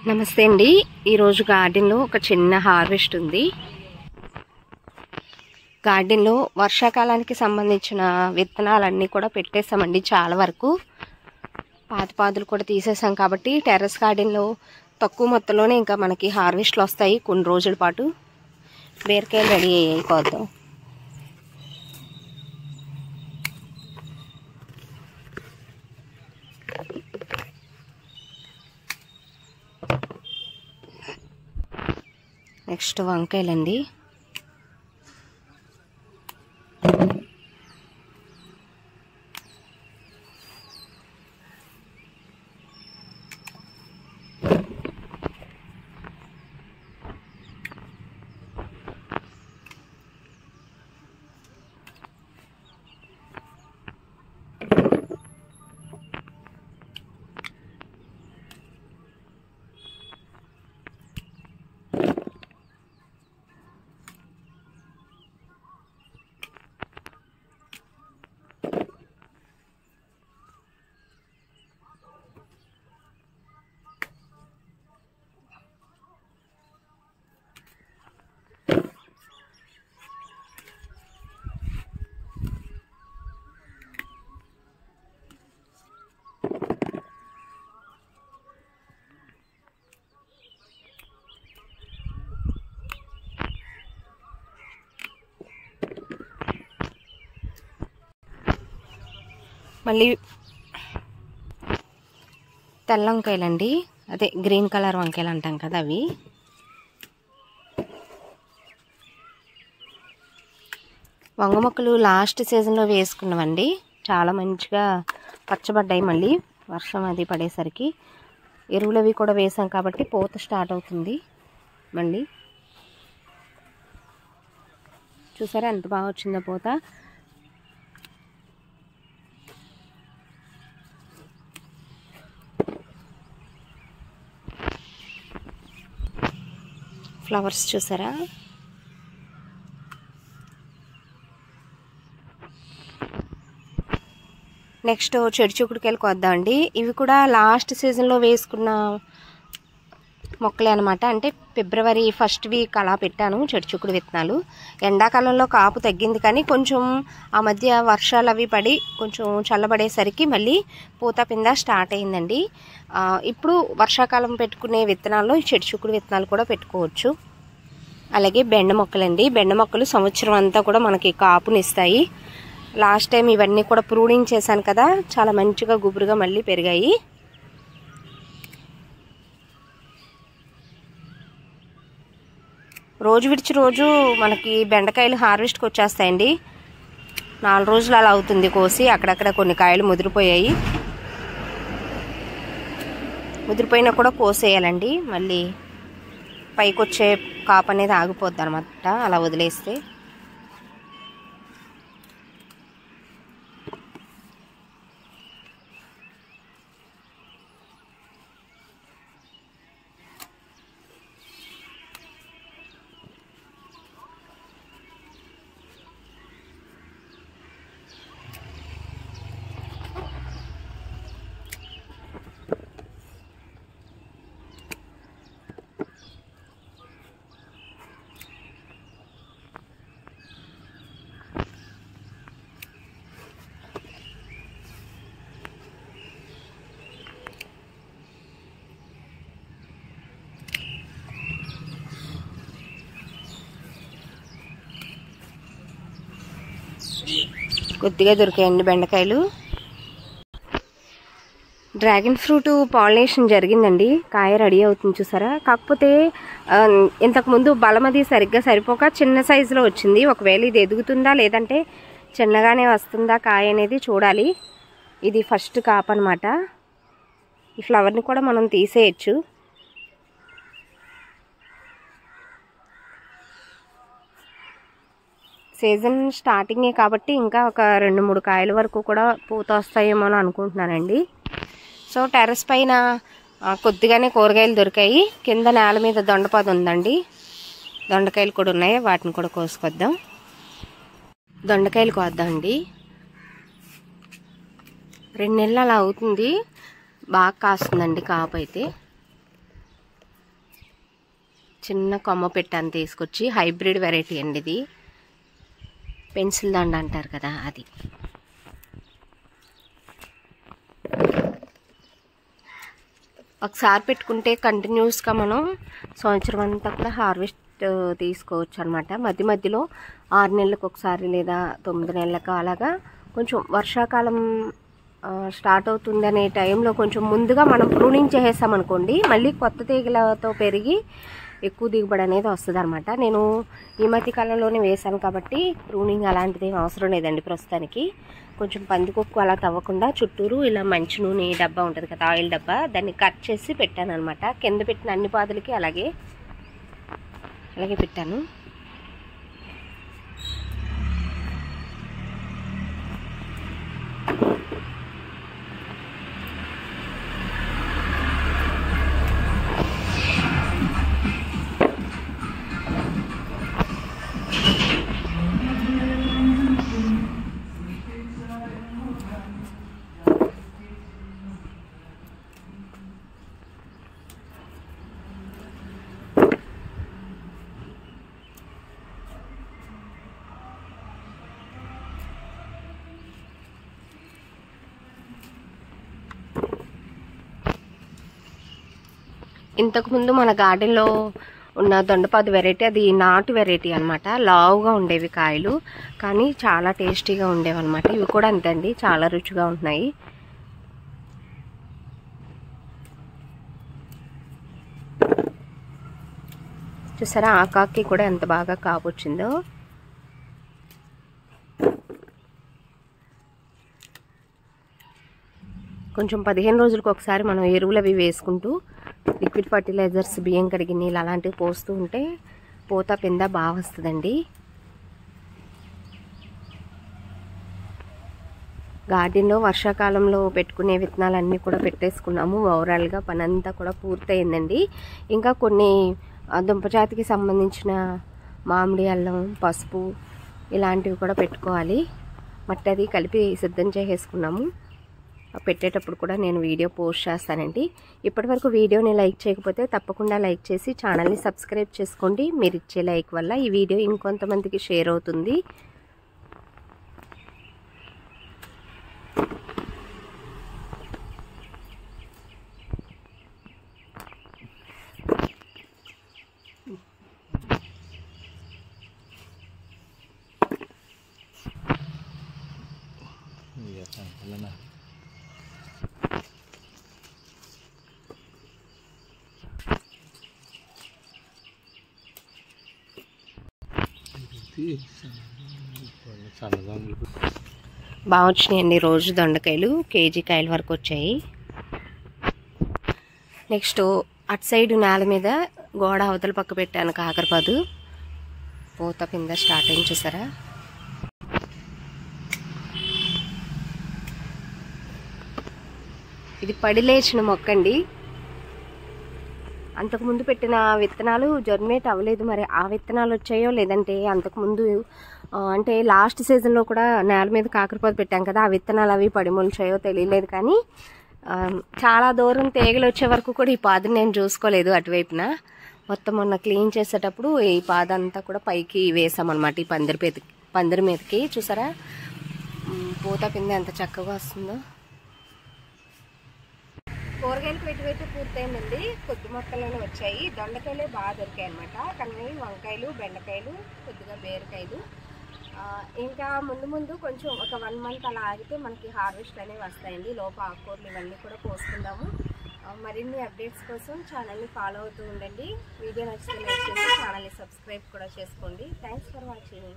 నమస్తే అండి. ఈరోజు గార్డెన్లో ఒక చిన్న హార్వెస్ట్ ఉంది. గార్డెన్లో వర్షాకాలానికి సంబంధించిన విత్తనాలన్నీ కూడా పెట్టేసామండి. చాలా వరకు పాదులు కూడా తీసేసాం కాబట్టి టెర్రస్ గార్డెన్లో తక్కువ మొత్తంలోనే ఇంకా మనకి హార్వెస్ట్లు వస్తాయి. కొన్ని రోజుల పాటు బీరకాయలు రెడీ అయిపోద్దాం. నెక్స్ట్ వంకాయలండి. మళ్ళీ తెల్ల వంకాయలండి, అదే గ్రీన్ కలర్ వంకాయలు అంటాం కదా అవి. వంగ మొక్కలు లాస్ట్ సీజన్లో వేసుకున్నామండి. చాలా మంచిగా పచ్చబడ్డాయి. మళ్ళీ వర్షం అది పడేసరికి ఎరువులు అవి కూడా వేసాం కాబట్టి పూత స్టార్ట్ అవుతుంది. మళ్ళీ చూసారా ఎంత బాగా వచ్చిందో పూత. ఫ్లవర్స్ చూసారా. నెక్స్ట్ చెడు చిక్కుడుకాయలకు వద్దామండి. ఇవి కూడా లాస్ట్ సీజన్లో వేసుకున్న మొక్కలే అనమాట. అంటే ఫిబ్రవరి ఫస్ట్ వీక్ అలా పెట్టాను చెడు చిక్కుడు విత్తనాలు. ఎండాకాలంలో కాపు తగ్గింది కానీ కొంచెం ఆ మధ్య వర్షాలు అవి పడి కొంచెం చల్లబడేసరికి మళ్ళీ పూత పింద స్టార్ట్ అయిందండి. ఇప్పుడు వర్షాకాలం పెట్టుకునే విత్తనాల్లో ఈ చెడు చిక్కుడు విత్తనాలు కూడా పెట్టుకోవచ్చు. అలాగే బెండ మొక్కలండి. బెండ మొక్కలు సంవత్సరం అంతా కూడా మనకి కాపునిస్తాయి. లాస్ట్ టైం ఇవన్నీ కూడా ప్రూనింగ్ చేశాను కదా, చాలా మంచిగా గుబురుగా మళ్ళీ పెరిగాయి. రోజు విడిచి రోజు మనకి బెండకాయలు హార్వెస్ట్కి వచ్చేస్తాయండి. 4 రోజులు అలా అవుతుంది కోసి. అక్కడక్కడ కొన్ని కాయలు ముదిరిపోయాయి. ముదిరిపోయినా కూడా కోసేయాలండి. మళ్ళీ పైకి వచ్చే కాపు అనేది ఆగిపోద్ది అనమాట అలా వదిలేస్తే. కొద్దిగా దొరికాయండి బెండకాయలు. డ్రాగన్ ఫ్రూట్ పాలినేషన్ జరిగిందండి. కాయ రెడీ అవుతుంది చూసారా. కాకపోతే ఇంతకుముందు బలం అది సరిగ్గా సరిపోక చిన్న సైజులో వచ్చింది. ఒకవేళ ఇది ఎదుగుతుందా లేదంటే చిన్నగానే వస్తుందా కాయ అనేది చూడాలి. ఇది ఫస్ట్ కాపు అనమాట. ఈ ఫ్లవర్ని కూడా మనం తీసేయచ్చు. సీజన్ స్టార్టింగే కాబట్టి ఇంకా ఒక 2-3 కాయల వరకు కూడా పూత వస్తాయేమో అని అనుకుంటున్నానండి. సో టెర్రస్ పైన కొద్దిగానే కూరగాయలు దొరికాయి. కింద నేల మీద దొండపాదు ఉందండి. దొండకాయలు కూడా ఉన్నాయి, వాటిని కూడా కోసుకొద్దాం. దొండకాయలు కోద్దామండి. 2 నెలలు అలా అవుతుంది. బాగా కాస్తుందండి కాపు అయితే. చిన్న కొమ్మ పెట్టాను తీసుకొచ్చి, హైబ్రిడ్ వెరైటీ అండి ఇది, పెన్సిల్ దండ అంటారు కదా అది. ఒకసారి పెట్టుకుంటే కంటిన్యూస్గా మనం సంవత్సరం అంతా కూడా హార్వెస్ట్ తీసుకోవచ్చు అనమాట. మధ్య మధ్యలో 6 నెలలకు ఒకసారి లేదా 9 నెలలకు అలాగా కొంచెం వర్షాకాలం స్టార్ట్ అవుతుంది అనే టైంలో కొంచెం ముందుగా మనం ప్రూనింగ్ చేసేసామనుకోండి, మళ్ళీ కొత్త తీగలతో పెరిగి ఎక్కువ దిగుబడి అనేది వస్తుంది అనమాట. నేను ఈ మధ్య కాలంలోనే వేసాను కాబట్టి ప్రూనింగ్ అలాంటిది ఏం అవసరం లేదండి ప్రస్తుతానికి. కొంచెం పందికొక్కు అలా తవ్వకుండా చుట్టూరు ఇలా మంచి నూనె డబ్బా ఉంటుంది కదా, ఆయిల్ డబ్బా, దాన్ని కట్ చేసి పెట్టాను అనమాట. కింద పెట్టిన అన్ని పాదులకి అలాగే పెట్టాను. ఇంతకుముందు మన గార్డెన్లో ఉన్న దొండపాదు వెరైటీ, అది నాటు వెరైటీ అనమాట. లావుగా ఉండేవి కాయలు, కానీ చాలా టేస్టీగా ఉండేవి అనమాట. ఇవి కూడా అంతే అండి, చాలా రుచిగా ఉంటున్నాయి. చూసారా ఆకాకి కూడా ఎంత బాగా కాపొచ్చిందో. కొంచెం 15 రోజులకు ఒకసారి మనం ఎరువులు అవి వేసుకుంటూ లిక్విడ్ ఫర్టిలైజర్స్, బియ్యం కడిగిన నీళ్ళు అలాంటివి పోస్తూ ఉంటే పూత పింద బాగా వస్తుందండి. గార్డెన్లో వర్షాకాలంలో పెట్టుకునే విత్తనాలన్నీ కూడా పెట్టేసుకున్నాము. ఓవరాల్గా పని అంతా కూడా పూర్తయిందండి. ఇంకా కొన్ని దుంపజాతికి సంబంధించిన మామిడి, అల్లం, పసుపు ఇలాంటివి కూడా పెట్టుకోవాలి. మట్టి అది కలిపి సిద్ధం చేసేసుకున్నాము. పెట్టేటప్పుడు కూడా నేను వీడియో పోస్ట్ చేస్తానండి. ఇప్పటివరకు వీడియోని లైక్ చేయకపోతే తప్పకుండా లైక్ చేసి ఛానల్ని సబ్స్క్రైబ్ చేసుకోండి. మీరు ఇచ్చే లైక్ వల్ల ఈ వీడియో ఇంకొంతమందికి షేర్ అవుతుంది. బాగా వచ్చినాయండి రోజు దొండకాయలు, కేజీ కాయల వరకు వచ్చాయి. నెక్స్ట్ అటు సైడ్ నేల మీద గోడ అవతల పక్క పెట్టాను కాకరపాదు. పూత కింద స్టార్ట్ అయింది చూసారా. ఇది పడి లేచిన మొక్క అండి. అంతకుముందు పెట్టిన విత్తనాలు జర్మినేట్ అవ్వలేదు. మరి ఆ విత్తనాలు వచ్చాయో లేదంటే అంతకుముందు అంటే లాస్ట్ సీజన్లో కూడా నేల మీద కాకరపాదు పెట్టాం కదా, ఆ విత్తనాలు అవి పడి మొలిచాయో తెలియలేదు. కానీ చాలా దూరం తీగలు వచ్చే వరకు కూడా ఈ పాదుని నేను చూసుకోలేదు అటువైపున. మొత్తం మొన్న క్లీన్ చేసేటప్పుడు ఈ పాద అంతా కూడా పైకి వేసామన్నమాట, ఈ పందిరి మీదకి. చూసారా పూత పిండి ఎంత చక్కగా వస్తుందో. కూరగాయలు పెట్టి పూర్తయిందండి. కొద్ది మొక్కల్లోనే వచ్చాయి. దొండకాయలే బాగా దొరికాయి అనమాట. కానీ వంకాయలు, బెండకాయలు, కొద్దిగా బీరకాయలు. ఇంకా ముందు కొంచెం ఒక 1 మంత్ అలా ఆగితే మనకి హార్వెస్ట్ అనేవి వస్తాయండి. లోపు ఆకుకూరలు ఇవన్నీ కూడా పోసుకుందాము. మరిన్ని అప్డేట్స్ కోసం ఛానల్ని ఫాలో అవుతూ ఉండండి. వీడియో నచ్చితే లైక్ చేసి ఛానల్ని సబ్స్క్రైబ్ కూడా చేసుకోండి. Thanks for watching.